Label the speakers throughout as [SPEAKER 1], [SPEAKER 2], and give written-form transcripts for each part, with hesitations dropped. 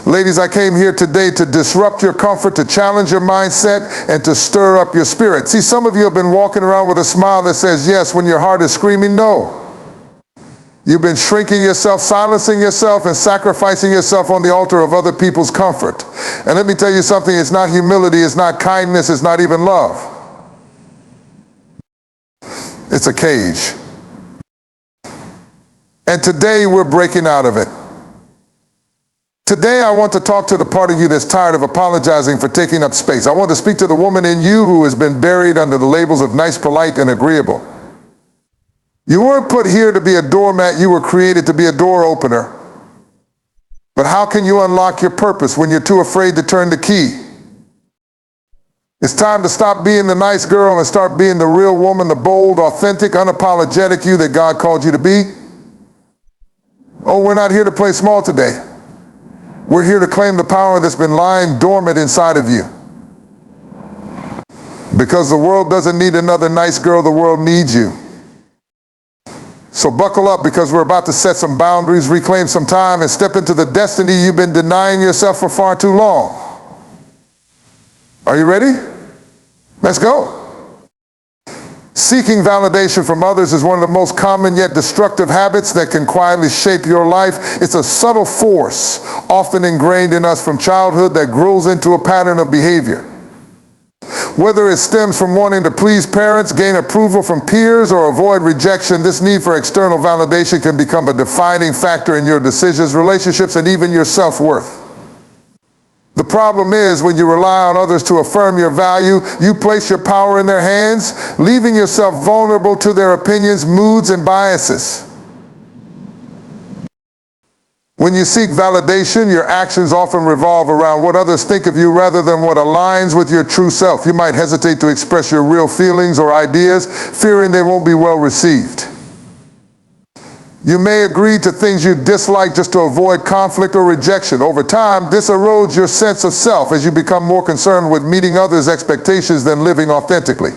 [SPEAKER 1] Ladies, I came here today to disrupt your comfort, to challenge your mindset, and to stir up your spirit. See, some of you have been walking around with a smile that says yes when your heart is screaming no. You've been shrinking yourself, silencing yourself, and sacrificing yourself on the altar of other people's comfort. And let me tell you something, it's not humility, it's not kindness, it's not even love. It's a cage. And today we're breaking out of it. Today I want to talk to the part of you that's tired of apologizing for taking up space. I want to speak to the woman in you who has been buried under the labels of nice, polite, and agreeable. You weren't put here to be a doormat, you were created to be a door opener. But how can you unlock your purpose when you're too afraid to turn the key? It's time to stop being the nice girl and start being the real woman, the bold, authentic, unapologetic you that God called you to be. Oh, we're not here to play small today. We're here to claim the power that's been lying dormant inside of you. Because the world doesn't need another nice girl, the world needs you. So buckle up, because we're about to set some boundaries, reclaim some time, and step into the destiny you've been denying yourself for far too long. Are you ready? Let's go. Seeking validation from others is one of the most common yet destructive habits that can quietly shape your life. It's a subtle force, often ingrained in us from childhood, that grows into a pattern of behavior. Whether it stems from wanting to please parents, gain approval from peers, or avoid rejection, this need for external validation can become a defining factor in your decisions, relationships, and even your self-worth. The problem is, when you rely on others to affirm your value, you place your power in their hands, leaving yourself vulnerable to their opinions, moods, and biases. When you seek validation, your actions often revolve around what others think of you rather than what aligns with your true self. You might hesitate to express your real feelings or ideas, fearing they won't be well received. You may agree to things you dislike just to avoid conflict or rejection. Over time, this erodes your sense of self as you become more concerned with meeting others' expectations than living authentically.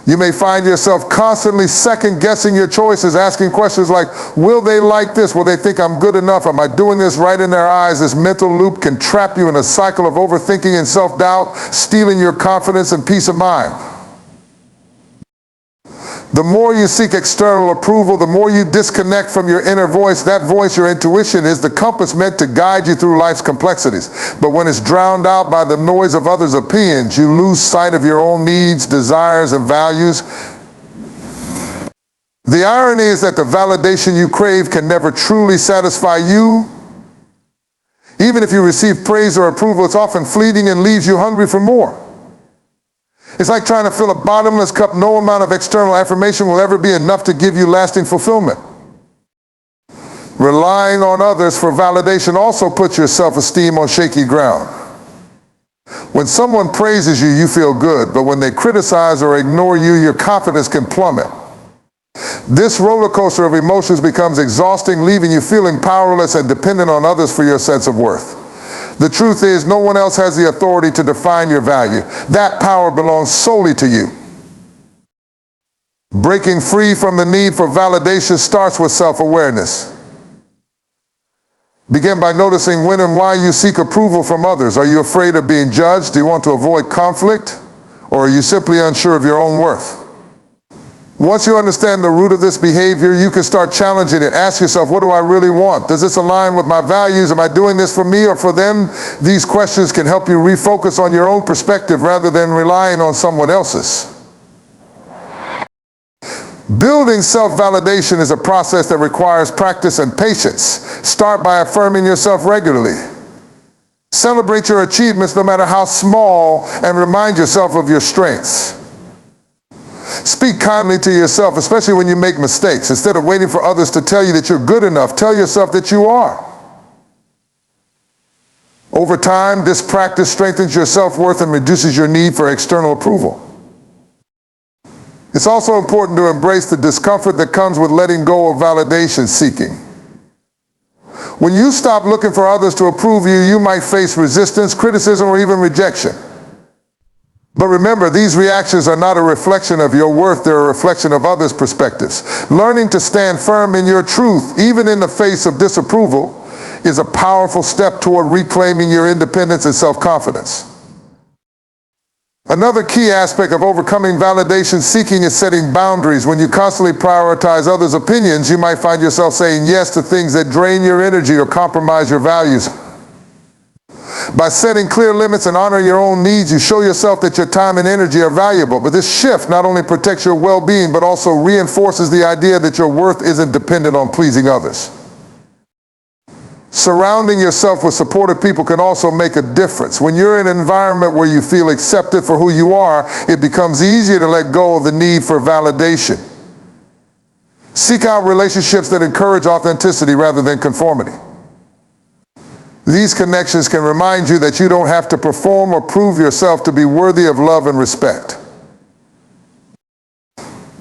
[SPEAKER 1] You may find yourself constantly second-guessing your choices, asking questions like, will they like this? Will they think I'm good enough? Am I doing this right in their eyes? This mental loop can trap you in a cycle of overthinking and self-doubt, stealing your confidence and peace of mind. The more you seek external approval, the more you disconnect from your inner voice. That voice, your intuition, is the compass meant to guide you through life's complexities. But when it's drowned out by the noise of others' opinions, you lose sight of your own needs, desires, and values. The irony is that the validation you crave can never truly satisfy you. Even if you receive praise or approval, it's often fleeting and leaves you hungry for more. It's like trying to fill a bottomless cup. No amount of external affirmation will ever be enough to give you lasting fulfillment. Relying on others for validation also puts your self-esteem on shaky ground. When someone praises you, you feel good, but when they criticize or ignore you, your confidence can plummet. This roller coaster of emotions becomes exhausting, leaving you feeling powerless and dependent on others for your sense of worth. The truth is, no one else has the authority to define your value. That power belongs solely to you. Breaking free from the need for validation starts with self-awareness. Begin by noticing when and why you seek approval from others. Are you afraid of being judged? Do you want to avoid conflict? Or are you simply unsure of your own worth? Once you understand the root of this behavior, you can start challenging it. Ask yourself, what do I really want? Does this align with my values? Am I doing this for me or for them? These questions can help you refocus on your own perspective rather than relying on someone else's. Building self-validation is a process that requires practice and patience. Start by affirming yourself regularly. Celebrate your achievements no matter how small, and remind yourself of your strengths. Speak kindly to yourself, especially when you make mistakes. Instead of waiting for others to tell you that you're good enough, tell yourself that you are. Over time, this practice strengthens your self-worth and reduces your need for external approval. It's also important to embrace the discomfort that comes with letting go of validation seeking. When you stop looking for others to approve you, you might face resistance, criticism, or even rejection. But remember, these reactions are not a reflection of your worth, they're a reflection of others' perspectives. Learning to stand firm in your truth, even in the face of disapproval, is a powerful step toward reclaiming your independence and self-confidence. Another key aspect of overcoming validation seeking is setting boundaries. When you constantly prioritize others' opinions, you might find yourself saying yes to things that drain your energy or compromise your values. By setting clear limits and honoring your own needs, you show yourself that your time and energy are valuable. But this shift not only protects your well-being, but also reinforces the idea that your worth isn't dependent on pleasing others. Surrounding yourself with supportive people can also make a difference. When you're in an environment where you feel accepted for who you are, it becomes easier to let go of the need for validation. Seek out relationships that encourage authenticity rather than conformity. These connections can remind you that you don't have to perform or prove yourself to be worthy of love and respect.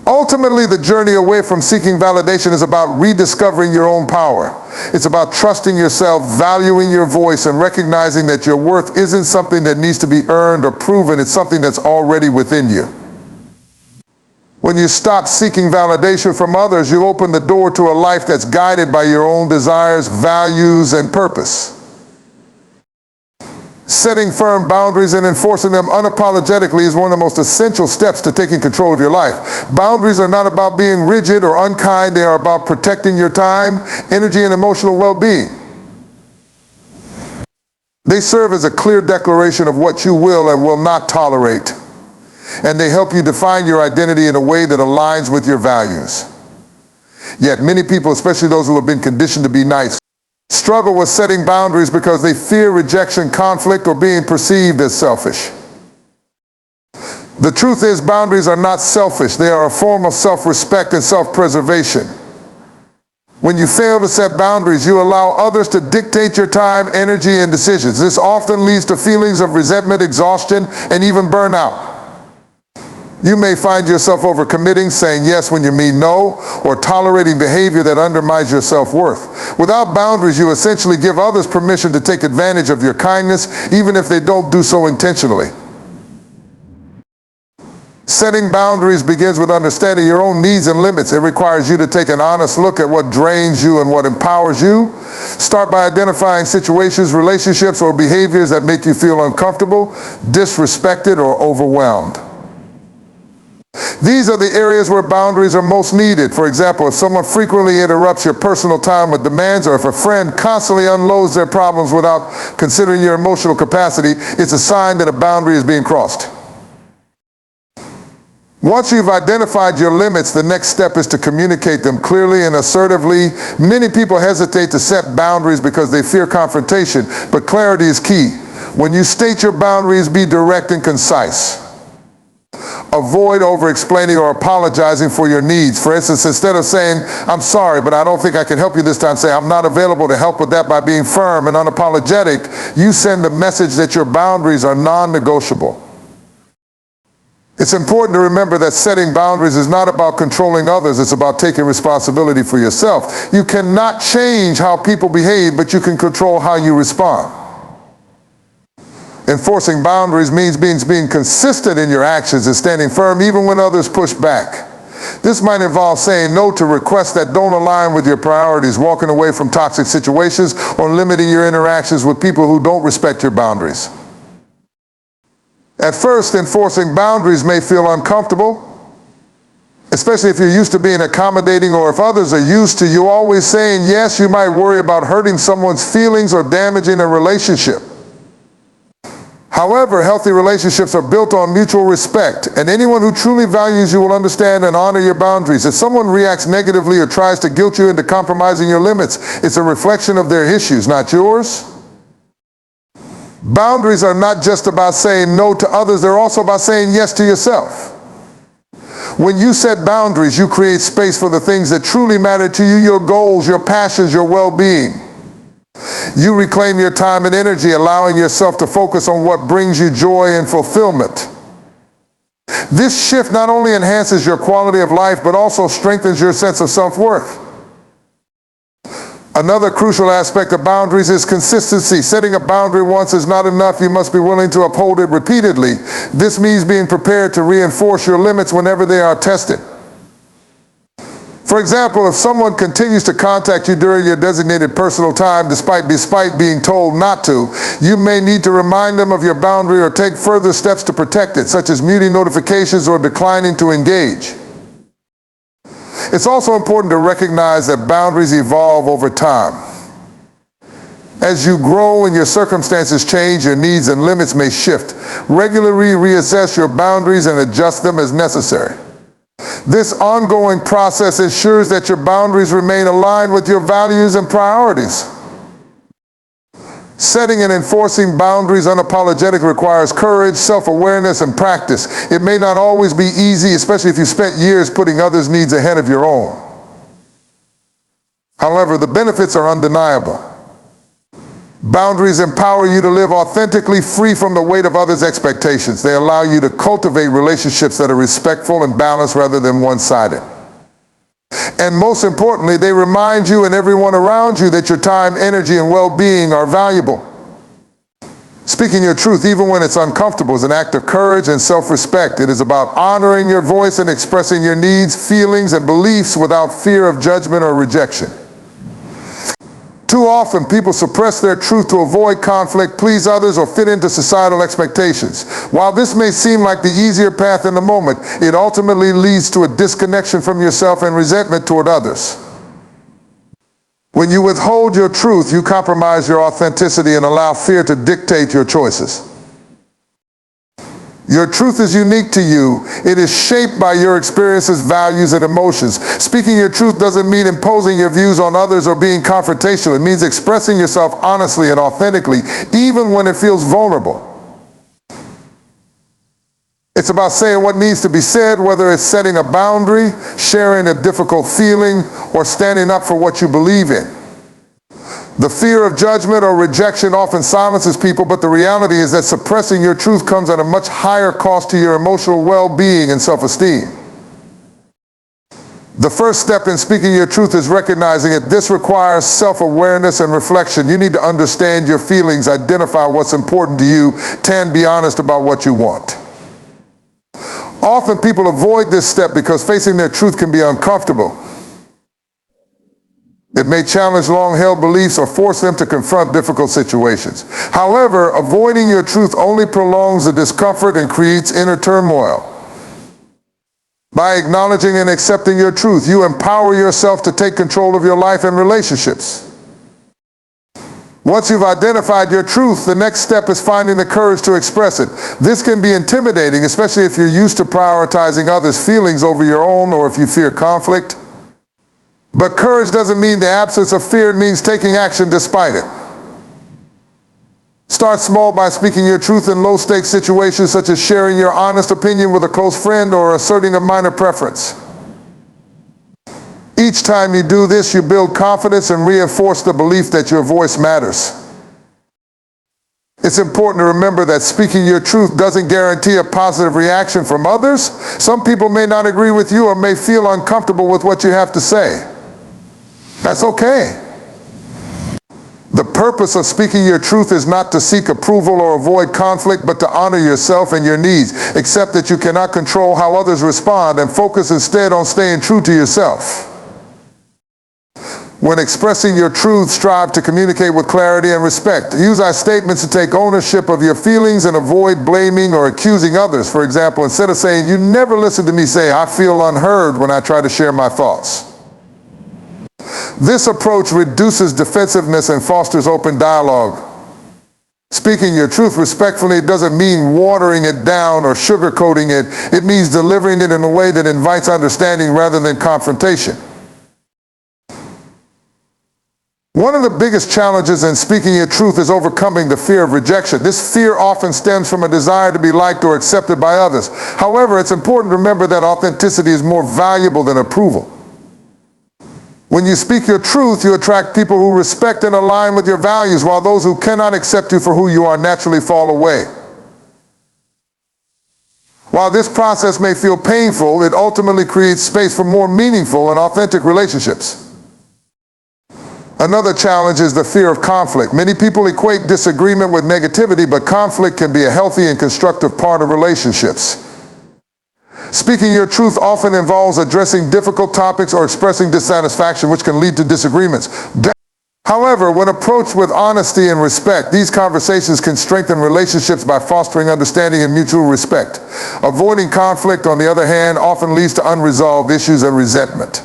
[SPEAKER 1] Ultimately, the journey away from seeking validation is about rediscovering your own power. It's about trusting yourself, valuing your voice, and recognizing that your worth isn't something that needs to be earned or proven. It's something that's already within you. When you stop seeking validation from others, you open the door to a life that's guided by your own desires, values, and purpose. Setting firm boundaries and enforcing them unapologetically is one of the most essential steps to taking control of your life. Boundaries are not about being rigid or unkind. They are about protecting your time, energy, and emotional well-being. They serve as a clear declaration of what you will and will not tolerate. And they help you define your identity in a way that aligns with your values. Yet many people, especially those who have been conditioned to be nice, struggle with setting boundaries because they fear rejection, conflict, or being perceived as selfish. The truth is, boundaries are not selfish. They are a form of self-respect and self-preservation. When you fail to set boundaries, you allow others to dictate your time, energy, and decisions. This often leads to feelings of resentment, exhaustion, and even burnout. You may find yourself overcommitting, saying yes when you mean no, or tolerating behavior that undermines your self-worth. Without boundaries, you essentially give others permission to take advantage of your kindness, even if they don't do so intentionally. Setting boundaries begins with understanding your own needs and limits. It requires you to take an honest look at what drains you and what empowers you. Start by identifying situations, relationships, or behaviors that make you feel uncomfortable, disrespected, or overwhelmed. These are the areas where boundaries are most needed. For example, if someone frequently interrupts your personal time with demands, or if a friend constantly unloads their problems without considering your emotional capacity, it's a sign that a boundary is being crossed. Once you've identified your limits, the next step is to communicate them clearly and assertively. Many people hesitate to set boundaries because they fear confrontation, but clarity is key. When you state your boundaries, be direct and concise. Avoid over-explaining or apologizing for your needs. For instance, instead of saying, "I'm sorry, but I don't think I can help you this time," say, "I'm not available to help with that." By being firm and unapologetic, you send the message that your boundaries are non-negotiable. It's important to remember that setting boundaries is not about controlling others. It's about taking responsibility for yourself. You cannot change how people behave, but you can control how you respond. Enforcing boundaries means being consistent in your actions and standing firm even when others push back. This might involve saying no to requests that don't align with your priorities, walking away from toxic situations, or limiting your interactions with people who don't respect your boundaries. At first, enforcing boundaries may feel uncomfortable, especially if you're used to being accommodating, or if others are used to you always saying yes. You might worry about hurting someone's feelings or damaging a relationship. However, healthy relationships are built on mutual respect, and anyone who truly values you will understand and honor your boundaries. If someone reacts negatively or tries to guilt you into compromising your limits, it's a reflection of their issues, not yours. Boundaries are not just about saying no to others, they're also about saying yes to yourself. When you set boundaries, you create space for the things that truly matter to you, your goals, your passions, your well-being. You reclaim your time and energy, allowing yourself to focus on what brings you joy and fulfillment. This shift not only enhances your quality of life, but also strengthens your sense of self-worth. Another crucial aspect of boundaries is consistency. Setting a boundary once is not enough. You must be willing to uphold it repeatedly. This means being prepared to reinforce your limits whenever they are tested. For example, if someone continues to contact you during your designated personal time despite being told not to, you may need to remind them of your boundary or take further steps to protect it, such as muting notifications or declining to engage. It's also important to recognize that boundaries evolve over time. As you grow and your circumstances change, your needs and limits may shift. Regularly reassess your boundaries and adjust them as necessary. This ongoing process ensures that your boundaries remain aligned with your values and priorities. Setting and enforcing boundaries unapologetically requires courage, self-awareness, and practice. It may not always be easy, especially if you spent years putting others' needs ahead of your own. However, the benefits are undeniable. Boundaries empower you to live authentically, free from the weight of others' expectations. They allow you to cultivate relationships that are respectful and balanced rather than one-sided. And most importantly, they remind you and everyone around you that your time, energy, and well-being are valuable. Speaking your truth, even when it's uncomfortable, is an act of courage and self-respect. It is about honoring your voice and expressing your needs, feelings, and beliefs without fear of judgment or rejection. Too often, people suppress their truth to avoid conflict, please others, or fit into societal expectations. While this may seem like the easier path in the moment, it ultimately leads to a disconnection from yourself and resentment toward others. When you withhold your truth, you compromise your authenticity and allow fear to dictate your choices. Your truth is unique to you. It is shaped by your experiences, values, and emotions. Speaking your truth doesn't mean imposing your views on others or being confrontational. It means expressing yourself honestly and authentically, even when it feels vulnerable. It's about saying what needs to be said, whether it's setting a boundary, sharing a difficult feeling, or standing up for what you believe in. The fear of judgment or rejection often silences people, but the reality is that suppressing your truth comes at a much higher cost to your emotional well-being and self-esteem. The first step in speaking your truth is recognizing it. This requires self-awareness and reflection. You need to understand your feelings, identify what's important to you, and be honest about what you want. Often people avoid this step because facing their truth can be uncomfortable. It may challenge long-held beliefs or force them to confront difficult situations. However, avoiding your truth only prolongs the discomfort and creates inner turmoil. By acknowledging and accepting your truth, you empower yourself to take control of your life and relationships. Once you've identified your truth, the next step is finding the courage to express it. This can be intimidating, especially if you're used to prioritizing others' feelings over your own or if you fear conflict. But courage doesn't mean the absence of fear, it means taking action despite it. Start small by speaking your truth in low-stakes situations, such as sharing your honest opinion with a close friend or asserting a minor preference. Each time you do this, you build confidence and reinforce the belief that your voice matters. It's important to remember that speaking your truth doesn't guarantee a positive reaction from others. Some people may not agree with you or may feel uncomfortable with what you have to say. That's okay. The purpose of speaking your truth is not to seek approval or avoid conflict, but to honor yourself and your needs. Accept that you cannot control how others respond and focus instead on staying true to yourself. When expressing your truth, strive to communicate with clarity and respect. Use our statements to take ownership of your feelings and avoid blaming or accusing others. For example, instead of saying, "You never listen to me say, I feel unheard when I try to share my thoughts." This approach reduces defensiveness and fosters open dialogue. Speaking your truth respectfully doesn't mean watering it down or sugarcoating it. It means delivering it in a way that invites understanding rather than confrontation. One of the biggest challenges in speaking your truth is overcoming the fear of rejection. This fear often stems from a desire to be liked or accepted by others. However, it's important to remember that authenticity is more valuable than approval. When you speak your truth, you attract people who respect and align with your values, while those who cannot accept you for who you are naturally fall away. While this process may feel painful, it ultimately creates space for more meaningful and authentic relationships. Another challenge is the fear of conflict. Many people equate disagreement with negativity, but conflict can be a healthy and constructive part of relationships. Speaking your truth often involves addressing difficult topics or expressing dissatisfaction, which can lead to disagreements. However, when approached with honesty and respect, these conversations can strengthen relationships by fostering understanding and mutual respect. Avoiding conflict, on the other hand, often leads to unresolved issues and resentment.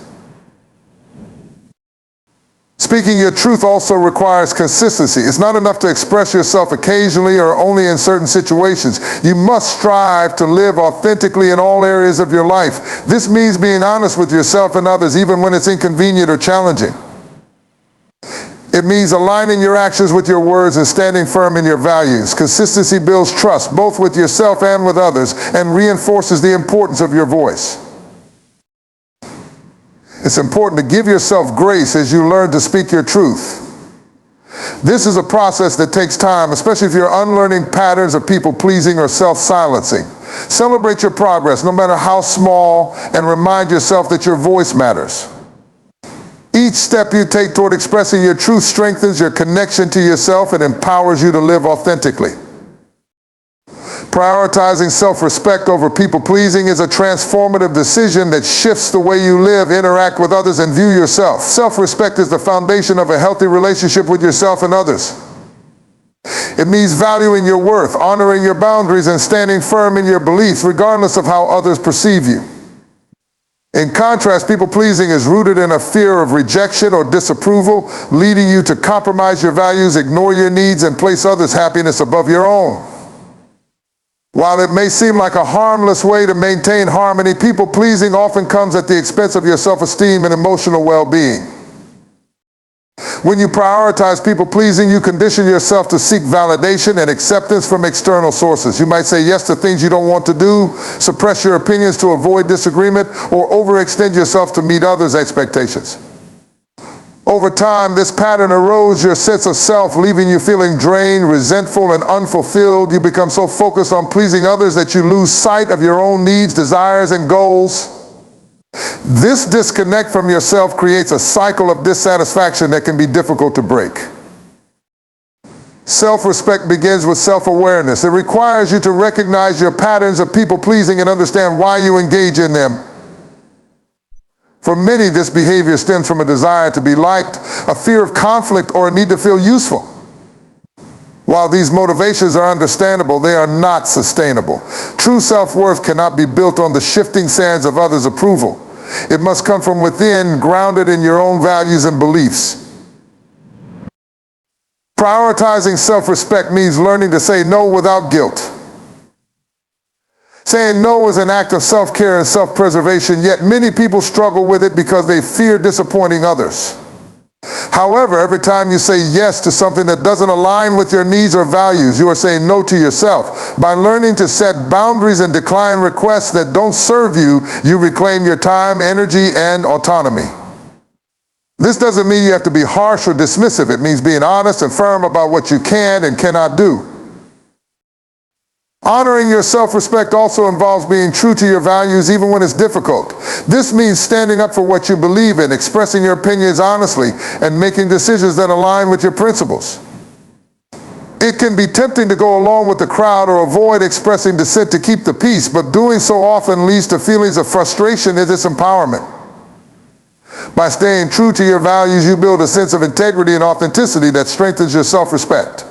[SPEAKER 1] Speaking your truth also requires consistency. It's not enough to express yourself occasionally or only in certain situations. You must strive to live authentically in all areas of your life. This means being honest with yourself and others, even when it's inconvenient or challenging. It means aligning your actions with your words and standing firm in your values. Consistency builds trust, both with yourself and with others, and reinforces the importance of your voice. It's important to give yourself grace as you learn to speak your truth. This is a process that takes time, especially if you're unlearning patterns of people-pleasing or self-silencing. Celebrate your progress, no matter how small, and remind yourself that your voice matters. Each step you take toward expressing your truth strengthens your connection to yourself and empowers you to live authentically. Prioritizing self-respect over people-pleasing is a transformative decision that shifts the way you live, interact with others, and view yourself. Self-respect is the foundation of a healthy relationship with yourself and others. It means valuing your worth, honoring your boundaries, and standing firm in your beliefs, regardless of how others perceive you. In contrast, people-pleasing is rooted in a fear of rejection or disapproval, leading you to compromise your values, ignore your needs, and place others' happiness above your own. While it may seem like a harmless way to maintain harmony, people-pleasing often comes at the expense of your self-esteem and emotional well-being. When you prioritize people-pleasing, you condition yourself to seek validation and acceptance from external sources. You might say yes to things you don't want to do, suppress your opinions to avoid disagreement, or overextend yourself to meet others' expectations. Over time, this pattern erodes your sense of self, leaving you feeling drained, resentful, and unfulfilled. You become so focused on pleasing others that you lose sight of your own needs, desires, and goals. This disconnect from yourself creates a cycle of dissatisfaction that can be difficult to break. Self-respect begins with self-awareness. It requires you to recognize your patterns of people-pleasing and understand why you engage in them. For many, this behavior stems from a desire to be liked, a fear of conflict, or a need to feel useful. While these motivations are understandable, they are not sustainable. True self-worth cannot be built on the shifting sands of others' approval. It must come from within, grounded in your own values and beliefs. Prioritizing self-respect means learning to say no without guilt. Saying no is an act of self-care and self-preservation, yet many people struggle with it because they fear disappointing others. However, every time you say yes to something that doesn't align with your needs or values, you are saying no to yourself. By learning to set boundaries and decline requests that don't serve you, you reclaim your time, energy, and autonomy. This doesn't mean you have to be harsh or dismissive. It means being honest and firm about what you can and cannot do. Honoring your self-respect also involves being true to your values even when it's difficult. This means standing up for what you believe in, expressing your opinions honestly, and making decisions that align with your principles. It can be tempting to go along with the crowd or avoid expressing dissent to keep the peace, but doing so often leads to feelings of frustration and disempowerment. By staying true to your values, you build a sense of integrity and authenticity that strengthens your self-respect.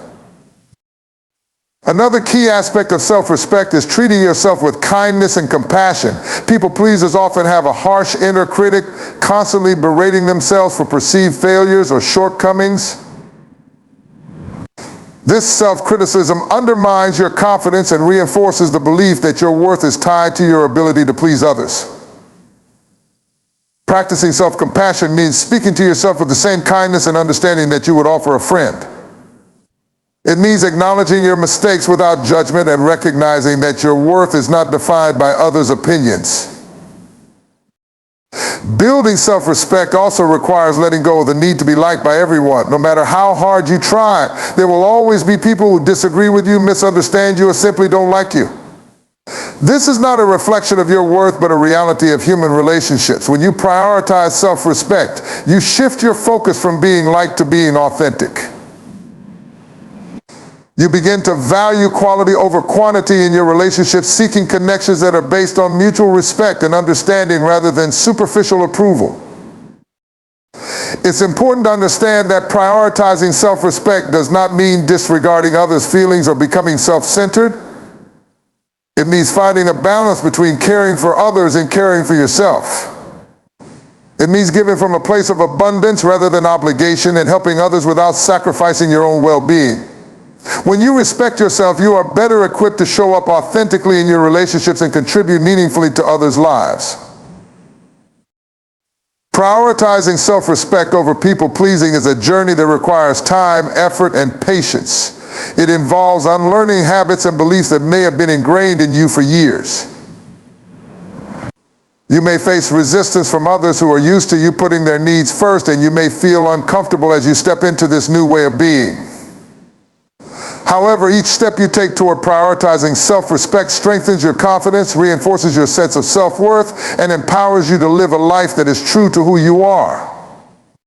[SPEAKER 1] Another key aspect of self-respect is treating yourself with kindness and compassion. People pleasers often have a harsh inner critic, constantly berating themselves for perceived failures or shortcomings. This self-criticism undermines your confidence and reinforces the belief that your worth is tied to your ability to please others. Practicing self-compassion means speaking to yourself with the same kindness and understanding that you would offer a friend. It means acknowledging your mistakes without judgment and recognizing that your worth is not defined by others' opinions. Building self-respect also requires letting go of the need to be liked by everyone. No matter how hard you try, there will always be people who disagree with you, misunderstand you, or simply don't like you. This is not a reflection of your worth, but a reality of human relationships. When you prioritize self-respect, you shift your focus from being liked to being authentic. You begin to value quality over quantity in your relationships, seeking connections that are based on mutual respect and understanding rather than superficial approval. It's important to understand that prioritizing self-respect does not mean disregarding others' feelings or becoming self-centered. It means finding a balance between caring for others and caring for yourself. It means giving from a place of abundance rather than obligation and helping others without sacrificing your own well-being. When you respect yourself, you are better equipped to show up authentically in your relationships and contribute meaningfully to others' lives. Prioritizing self-respect over people-pleasing is a journey that requires time, effort, and patience. It involves unlearning habits and beliefs that may have been ingrained in you for years. You may face resistance from others who are used to you putting their needs first, and you may feel uncomfortable as you step into this new way of being. However, each step you take toward prioritizing self-respect strengthens your confidence, reinforces your sense of self-worth, and empowers you to live a life that is true to who you are.